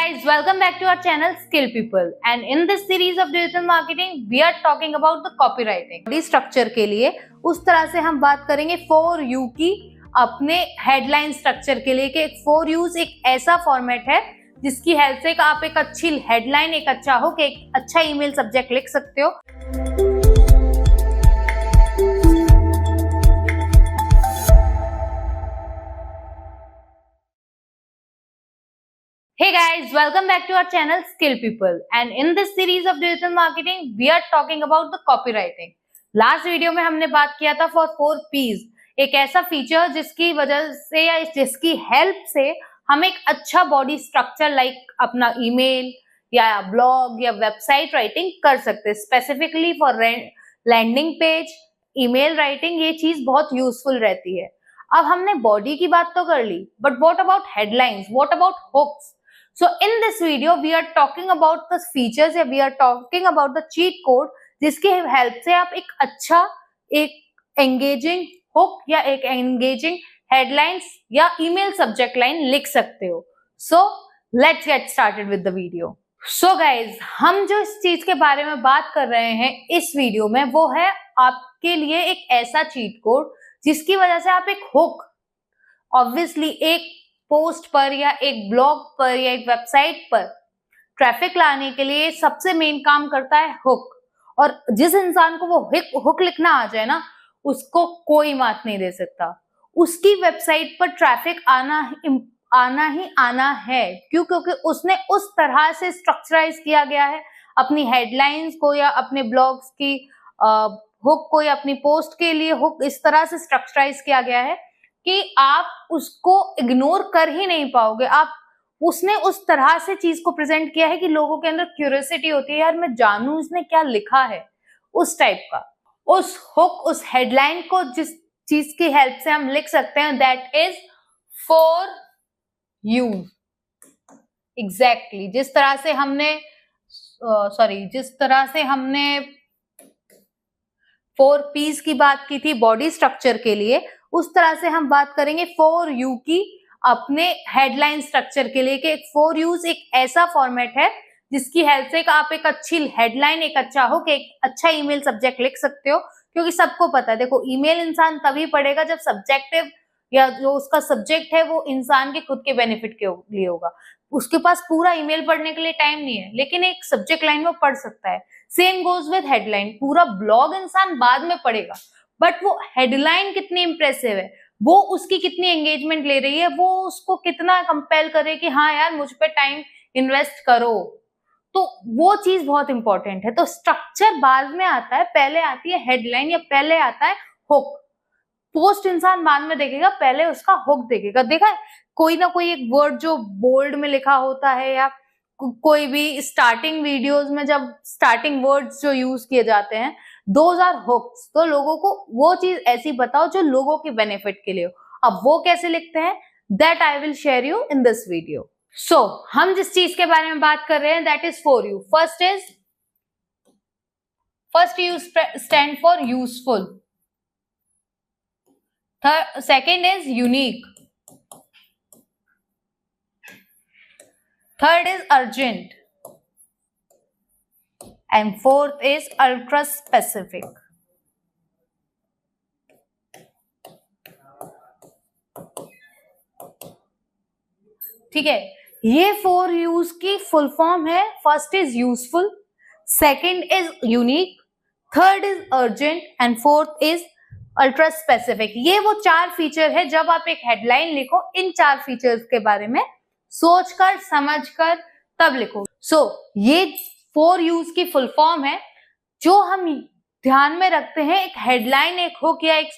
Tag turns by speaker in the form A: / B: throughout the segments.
A: guys, welcome back to our channel Skill People, and in this series of digital marketing we are talking about the copywriting. Body structure के लिए उस तरह से हम बात करेंगे फॉर यू की अपने हेडलाइन स्ट्रक्चर के लिए कि फॉर यूज एक ऐसा फॉर्मेट है जिसकी हेल्प से आप एक अच्छी हेडलाइन, एक अच्छा हुक, एक अच्छा ईमेल सब्जेक्ट लिख सकते हो। Hey guys, welcome back to our channel Skill People, and in this series of digital marketing we are talking about the copywriting. Last video में हमने बात किया था फॉर 4Ps, एक ऐसा फीचर जिसकी वजह से या जिसकी हेल्प से हम एक अच्छा बॉडी स्ट्रक्चर लाइक अपना ईमेल या ब्लॉग या वेबसाइट राइटिंग कर सकते हैं। Specifically for landing page, email writing ये चीज बहुत यूजफुल रहती है। अब हमने बॉडी की बात तो कर ली, but what about headlines, what about hooks? So in this video we are talking about the features या we are talking about the cheat code जिसकी हेल्प से आप एक अच्छा, एक एंगेजिंग हुक या एक एंगेजिंग हेडलाइंस या ईमेल सब्जेक्ट लाइन लिख सकते हो। So let's get started with the video. So guys, हम जो इस चीज के बारे में बात कर रहे हैं इस वीडियो में वो है आपके लिए एक ऐसा चीट कोड जिसकी वजह से आप एक हुक, ऑब्वियसली एक पोस्ट पर या एक ब्लॉग पर या एक वेबसाइट पर ट्रैफिक लाने के लिए सबसे मेन काम करता है हुक। और जिस इंसान को वो हुक लिखना आ जाए ना, उसको कोई मात नहीं दे सकता। उसकी वेबसाइट पर ट्रैफिक आना ही आना है। क्यों? क्योंकि उसने उस तरह से स्ट्रक्चराइज किया गया है अपनी हेडलाइंस को या अपने ब्लॉग्स की हुक को या अपनी पोस्ट के लिए हुक इस तरह से स्ट्रक्चराइज किया गया है कि आप उसको इग्नोर कर ही नहीं पाओगे। उसने उस तरह से चीज को प्रेजेंट किया है कि लोगों के अंदर क्यूरियोसिटी होती है, यार मैं जानूं इसने क्या लिखा है, उस टाइप का। उस हुक, उस हेडलाइन को जिस चीज की हेल्प से हम लिख सकते हैं, that is for you. Exactly जिस तरह से हमने 4Ps की बात की थी बॉडी स्ट्रक्चर के लिए, उस तरह से हम बात करेंगे फॉर यू की अपने हेडलाइन स्ट्रक्चर के लिए कि फॉर यूज एक ऐसा फॉर्मेट है जिसकी हेल्प से आप एक अच्छी हेडलाइन, एक अच्छा हुक, एक अच्छा ईमेल सब्जेक्ट लिख सकते हो। क्योंकि सबको पता है, देखो ईमेल इंसान तभी पढ़ेगा जब सब्जेक्टिव या जो उसका सब्जेक्ट है वो इंसान के खुद के बेनिफिट के लिए होगा। उसके पास पूरा ईमेल पढ़ने के लिए टाइम नहीं है, लेकिन एक सब्जेक्ट लाइन वो पढ़ सकता है। Same goes with headline. पूरा ब्लॉग इंसान बाद में पढ़ेगा, बट वो हेडलाइन कितनी इंप्रेसिव है, वो उसकी कितनी एंगेजमेंट ले रही है, वो उसको कितना कंपेल करे कि हाँ यार मुझ पे टाइम इन्वेस्ट करो, तो वो चीज बहुत इंपॉर्टेंट है। तो स्ट्रक्चर बाद में आता है, पहले आती है हेडलाइन या पहले आता है हुक। पोस्ट इंसान बाद में देखेगा, पहले उसका हुक देखेगा। देखा कोई ना कोई एक वर्ड जो बोल्ड में लिखा होता है या कोई भी स्टार्टिंग वीडियोस में जब स्टार्टिंग वर्ड्स जो यूज किए जाते हैं, दोज आर हुक्स। तो लोगों को वो चीज ऐसी बताओ जो लोगों के बेनिफिट के लिए हो। अब वो कैसे लिखते हैं, that I will share you in this video. So हम जिस चीज के बारे में बात कर रहे हैं that is for you. First you stand for useful. Second is unique. Third is urgent, and fourth is ultra specific. ठीक है, ये 4 यूज की फुल फॉर्म है। First is useful, second is unique, third is urgent and fourth is ultra specific. ये वो 4 feature है। जब आप एक हेडलाइन लिखो, इन 4 फीचर्स के बारे में सोचकर समझकर तब लिखो। ये 4 यूज की फुल फॉर्म है जो हम ध्यान में रखते हैं एक हेडलाइन, एक हुक या एक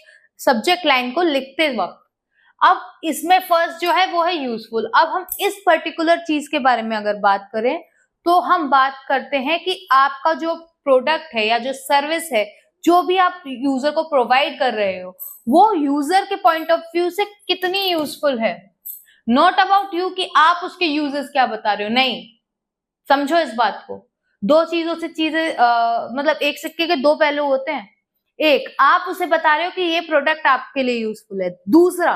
A: सब्जेक्ट लाइन को लिखते वक्त। अब इसमें फर्स्ट जो है वो है यूजफुल। अब हम इस पर्टिकुलर चीज के बारे में अगर बात करें तो हम बात करते हैं कि आपका जो प्रोडक्ट है या जो सर्विस है, जो भी आप यूजर को प्रोवाइड कर रहे हो, वो यूजर के पॉइंट ऑफ व्यू से कितनी यूजफुल है। नॉट अबाउट यू कि आप उसके यूजर्स क्या बता रहे हो, नहीं। समझो इस बात को। दो चीजों से मतलब एक सिक्के के 2 पहलू होते हैं। एक, आप उसे बता रहे हो कि ये प्रोडक्ट आपके लिए यूजफुल है। दूसरा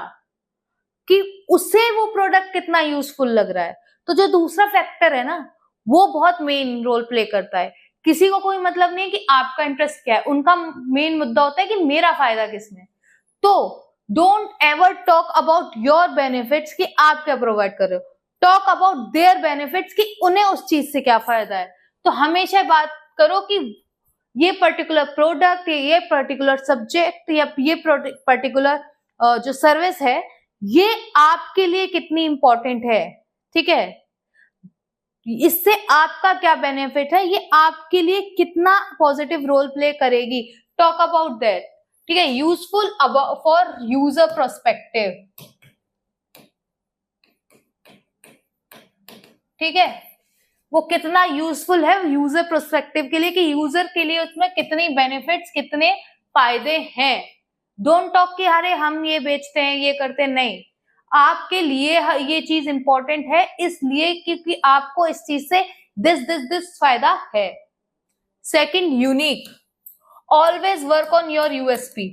A: कि उसे वो प्रोडक्ट कितना यूजफुल लग रहा है। तो जो दूसरा फैक्टर है ना, वो बहुत मेन रोल प्ले करता है। किसी को कोई मतलब नहीं है कि आपका इंटरेस्ट क्या है, उनका मेन मुद्दा होता है कि मेरा फायदा किसमें। तो don't ever talk about your benefits कि आप क्या प्रोवाइड कर रहे हो, टॉक अबाउट देयर बेनिफिट्स कि उन्हें उस चीज से क्या फायदा है। तो हमेशा बात करो कि ये पर्टिकुलर प्रोडक्ट, ये पर्टिकुलर सब्जेक्ट या ये पर्टिकुलर जो सर्विस है, ये आपके लिए कितनी इंपॉर्टेंट है, ठीक है, इससे आपका क्या बेनिफिट है, ये आपके लिए कितना पॉजिटिव रोल प्ले करेगी। टॉक अबाउट दैट, ठीक है। यूजफुल फॉर यूजर प्रोस्पेक्टिव, ठीक है, वो कितना यूजफुल है यूजर प्रोस्पेक्टिव के लिए, कि यूजर के लिए उसमें कितनी बेनिफिट्स, कितने फायदे हैं। डोंट टॉक कि अरे हम ये बेचते हैं, ये करते हैं, नहीं, आपके लिए ये चीज इंपॉर्टेंट है इसलिए क्योंकि आपको इस चीज से दिस फायदा है। Second, unique, always work on your USP.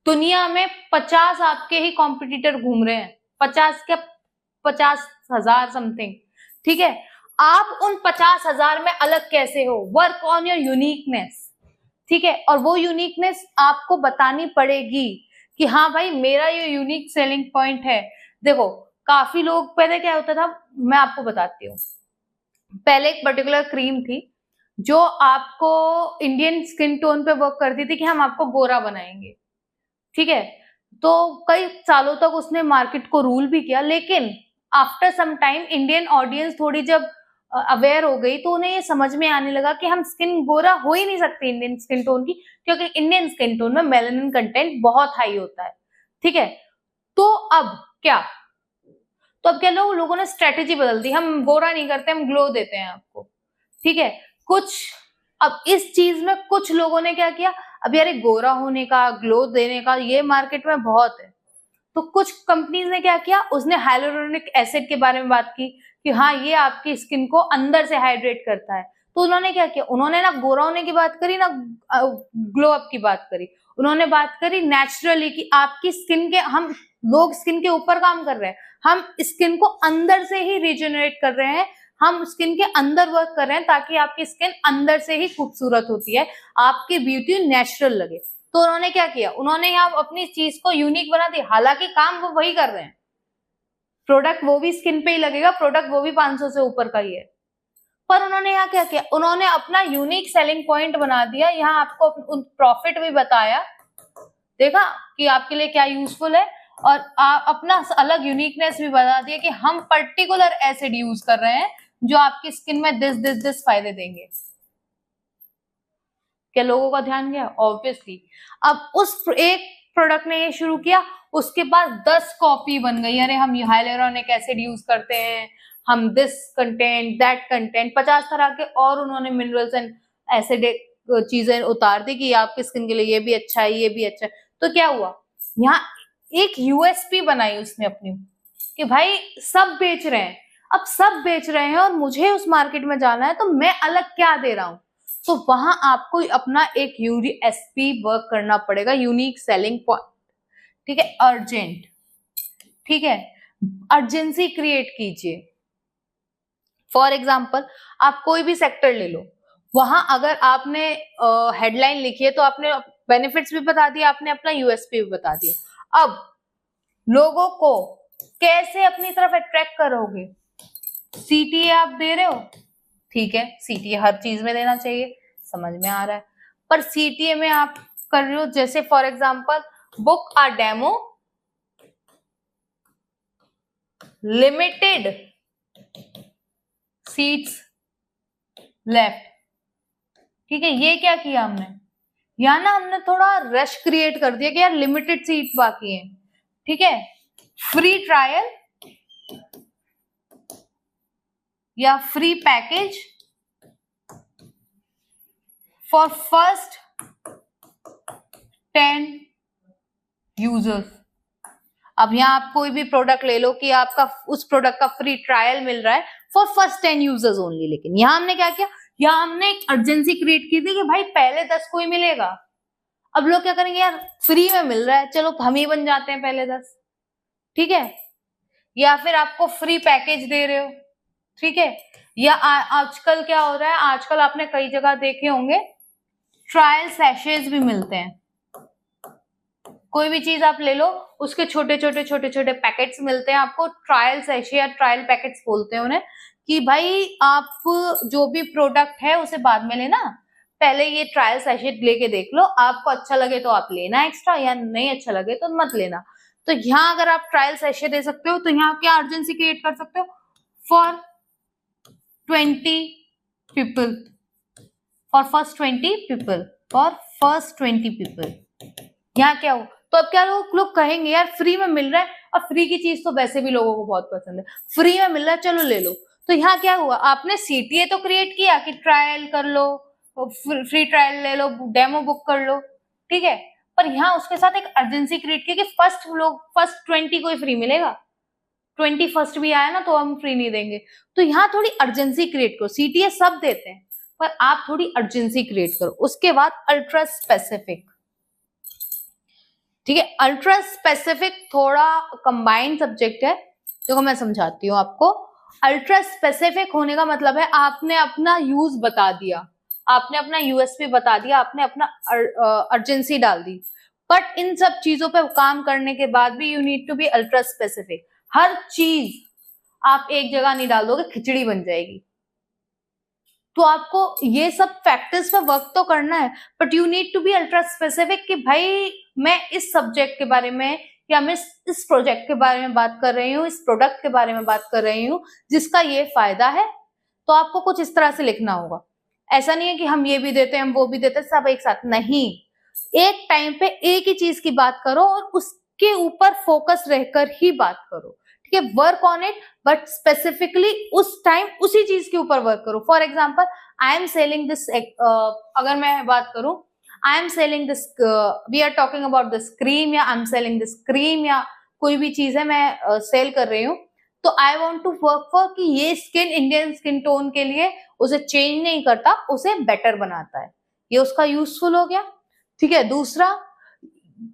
A: दुनिया में 50 आपके ही कॉम्पिटिटर घूम रहे हैं, 50,000 समथिंग, ठीक है। आप उन 50,000 में अलग कैसे हो, वर्क ऑन योर यूनिकनेस, ठीक है। और वो यूनिकनेस आपको बतानी पड़ेगी कि हाँ भाई मेरा ये यूनिक सेलिंग पॉइंट है। देखो काफी लोग, पहले क्या होता था, मैं आपको बताती हूँ। पहले एक पर्टिकुलर क्रीम थी जो आपको इंडियन स्किन टोन पे वर्क करती थी कि हम आपको गोरा बनाएंगे, ठीक है। तो कई सालों तक उसने मार्केट को रूल भी किया, लेकिन after some time Indian audience थोड़ी जब अवेयर हो गई तो उन्हें ये समझ में आने लगा कि हम स्किन गोरा हो ही नहीं सकते इंडियन स्किन टोन की, क्योंकि इंडियन स्किन टोन में मेलानिन कंटेंट बहुत हाई होता है, ठीक है। तो अब क्या, लोगों ने स्ट्रेटेजी बदल दी, हम गोरा नहीं करते, हम ग्लो देते हैं आपको, ठीक है। कुछ अब इस चीज में कुछ लोगों ने क्या किया, अब यार गोरा होने का, ग्लो देने का ये मार्केट में बहुत है, तो कुछ कंपनीज ने क्या किया, उसने हाइलुरोनिक एसिड के बारे में बात की कि हाँ ये आपकी स्किन को अंदर से हाइड्रेट करता है। तो उन्होंने क्या किया, उन्होंने ना गोरा होने की बात करी ना ग्लो अप की बात करी, उन्होंने बात करी नेचुरली कि आपकी स्किन के, हम लोग स्किन के ऊपर काम कर रहे हैं, हम स्किन को अंदर से ही रिजेनरेट कर रहे हैं, हम स्किन के अंदर वर्क कर रहे हैं ताकि आपकी स्किन अंदर से ही खूबसूरत होती है, आपकी ब्यूटी नेचुरल लगे। तो उन्होंने क्या किया, उन्होंने यहाँ अपनी चीज को यूनिक बना दी, हालांकि काम वो वही कर रहे हैं, प्रोडक्ट वो भी स्किन पे ही लगेगा, प्रोडक्ट वो भी 500 से ऊपर का ही है, पर उन्होंने यहाँ क्या किया, उन्होंने अपना यूनिक सेलिंग पॉइंट बना दिया, यहाँ आपको प्रॉफिट भी बताया, देखा कि आपके लिए क्या यूजफुल है, और अपना अलग यूनिकनेस भी बता दिया कि हम पर्टिकुलर एसिड यूज कर रहे हैं जो आपकी स्किन में दिस फायदे देंगे। क्या लोगों का ध्यान गया? ऑब्वियसली। अब उस एक प्रोडक्ट ने ये शुरू किया, उसके बाद 10 कॉपी बन गई, अरे हम हाइलुरोनिक एसिड यूज करते हैं, हम दिस कंटेंट, दैट कंटेंट, 50 तरह के और उन्होंने मिनरल्स एंड एसिडिक चीजें उतार दी कि आपकी स्किन के लिए ये भी अच्छा है, ये भी अच्छा है। तो क्या हुआ, यहाँ एक यूएसपी बनाई उसने अपनी कि भाई सब बेच रहे हैं, अब सब बेच रहे हैं और मुझे उस मार्केट में जाना है, तो मैं अलग क्या दे रहा हूं। तो वहां आपको अपना एक यूएसपी वर्क करना पड़ेगा, यूनिक सेलिंग पॉइंट, ठीक है। अर्जेंट, ठीक है, अर्जेंसी क्रिएट कीजिए। फॉर एग्जाम्पल आप कोई भी सेक्टर ले लो, वहां अगर आपने हेडलाइन लिखी है तो आपने बेनिफिट्स भी बता दिया, आपने अपना यूएसपी भी बता दिया। अब लोगों को कैसे अपनी तरफ अट्रैक्ट करोगे, सीटीए आप दे रहे हो, ठीक है, सीटीए हर चीज में देना चाहिए, समझ में आ रहा है, पर सीटीए में आप कर रहे हो, जैसे for example book a demo, limited seats left, ठीक है। ये क्या किया हमने, या ना हमने थोड़ा रश क्रिएट कर दिया कि यार लिमिटेड सीट बाकी है, ठीक है। फ्री ट्रायल या free package for first 10 users. अब यहाँ आप कोई भी प्रोडक्ट ले लो कि आपका उस प्रोडक्ट का फ्री ट्रायल मिल रहा है फॉर फर्स्ट 10 यूजर्स ओनली, लेकिन यहाँ हमने क्या किया, यहाँ हमने एक अर्जेंसी क्रिएट की थी कि भाई पहले 10 को ही मिलेगा। अब लोग क्या करेंगे, यार फ्री में मिल रहा है, चलो हम ही बन जाते हैं पहले 10, ठीक है। या फिर आपको फ्री पैकेज दे रहे हो, ठीक है। या आजकल क्या हो रहा है, आजकल आपने कई जगह देखे होंगे ट्रायल सैशेज भी मिलते हैं। कोई भी चीज आप ले लो, उसके छोटे छोटे पैकेट्स मिलते हैं आपको, ट्रायल सैशे या ट्रायल पैकेट्स बोलते हैं उन्हें, कि भाई आप जो भी प्रोडक्ट है उसे बाद में लेना, पहले ये ट्रायल सैशे लेके देख लो, आपको अच्छा लगे तो आप लेना एक्स्ट्रा, या नहीं अच्छा लगे तो मत लेना। तो यहाँ अगर आप ट्रायल सैशे दे सकते हो तो यहाँ क्या अर्जेंसी क्रिएट कर सकते हो, for 20 people, for first 20 people, for first 20 people. यहाँ क्या हो, तो अब क्या लोग कहेंगे यार फ्री में मिल रहा है, और फ्री की चीज तो वैसे भी लोगों को बहुत पसंद है, फ्री में मिल रहा है चलो ले लो। तो यहाँ क्या हुआ, आपने सीटीए तो क्रिएट किया कि ट्रायल कर लो, फ्री ट्रायल ले लो, डेमो बुक कर लो, ठीक है, पर यहाँ उसके साथ एक अर्जेंसी क्रिएट की कि फर्स्ट 20 को ही फ्री मिलेगा, 21 भी आया ना तो हम फ्री नहीं देंगे। तो यहाँ थोड़ी अर्जेंसी क्रिएट करो, सीटीए सब देते हैं पर आप थोड़ी अर्जेंसी क्रिएट करो। उसके बाद अल्ट्रा स्पेसिफिक, ठीक है, अल्ट्रा स्पेसिफिक थोड़ा कंबाइंड सब्जेक्ट है, देखो मैं समझाती हूँ आपको। अल्ट्रा स्पेसिफिक होने का मतलब है आपने अपना यूज बता दिया, आपने अपना यूएसपी बता दिया, आपने अपना अर्जेंसी डाल दी, बट इन सब चीजों पे काम करने के बाद भी you need to be ultra specific. हर चीज आप एक जगह नहीं डाल दोगे, खिचड़ी बन जाएगी। तो आपको ये सब फैक्टर्स पे वर्क तो करना है, but you need to be ultra specific कि भाई मैं इस सब्जेक्ट के बारे में या मैं इस प्रोजेक्ट के बारे में बात कर रही हूँ, इस प्रोडक्ट के बारे में बात कर रही हूँ जिसका ये फायदा है। तो आपको कुछ इस तरह से लिखना होगा। ऐसा नहीं है कि हम ये भी देते हैं हम वो भी देते हैं सब एक साथ, नहीं, एक टाइम पे एक ही चीज की बात करो और उसके ऊपर फोकस रहकर ही बात करो, ठीक है। Work on it, but specifically उस टाइम उसी चीज के ऊपर वर्क करो। For example I am selling this, अगर मैं बात करूं I am selling this, we are talking about this cream, या I am selling this cream, या कोई भी चीज है मैं सेल कर रही हूँ, तो I want to work for कि ये स्किन इंडियन स्किन टोन के लिए उसे चेंज नहीं करता, उसे बेटर बनाता है, ये उसका यूजफुल हो गया, ठीक है। दूसरा,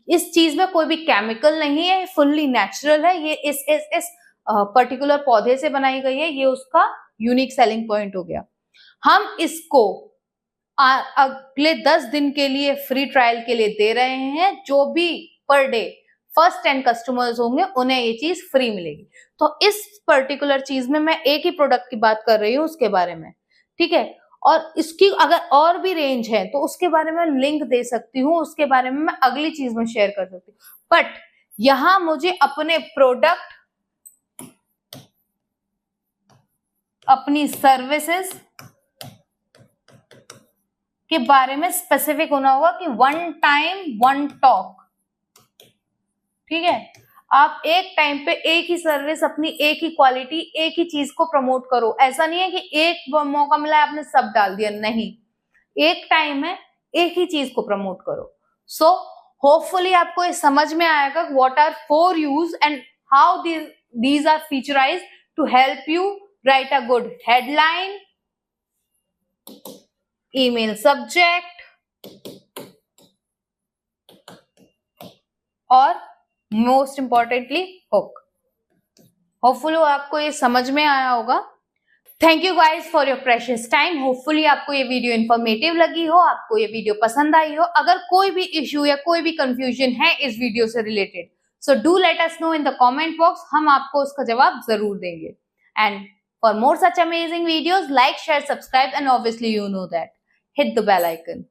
A: इस चीज में कोई भी केमिकल नहीं है, फुल्ली नेचुरल है, ये इस पर्टिकुलर पौधे से बनाई गई है, ये उसका यूनिक सेलिंग पॉइंट हो गया। हम इसको अगले 10 दिन के लिए फ्री ट्रायल के लिए दे रहे हैं, जो भी पर डे फर्स्ट 10 कस्टमर्स होंगे उन्हें ये चीज फ्री मिलेगी। तो इस पर्टिकुलर चीज में मैं एक ही प्रोडक्ट की बात कर रही हूँ उसके बारे में, ठीक है। और इसकी अगर और भी रेंज है तो उसके बारे में लिंक दे सकती हूँ, उसके बारे में मैं अगली चीज में शेयर कर सकती हूँ। बट यहां मुझे अपने प्रोडक्ट, अपनी सर्विसेज के बारे में स्पेसिफिक होना होगा कि वन टाइम वन टॉक, ठीक है। आप एक टाइम पे एक ही सर्विस, अपनी एक ही क्वालिटी, एक ही चीज को प्रमोट करो। ऐसा नहीं है कि एक मौका मिला है आपने सब डाल दिया, नहीं, एक टाइम है, एक ही चीज को प्रमोट करो। सो होपफुली आपको ये समझ में आएगा what are for use and how these are featurized to help you write a good headline, email subject, और मोस्ट इंपॉर्टेंटली हुक। होपफुली आपको ये समझ में आया होगा। Thank you guys for your precious time. Hopefully आपको ये वीडियो इंफॉर्मेटिव लगी हो, आपको ये वीडियो पसंद आई हो। अगर कोई भी इश्यू या कोई भी कंफ्यूजन है इस वीडियो से related, so do let us know in the comment box, हम आपको उसका जवाब जरूर देंगे। And for more such amazing videos, like, share, subscribe and obviously you know that, hit the bell icon.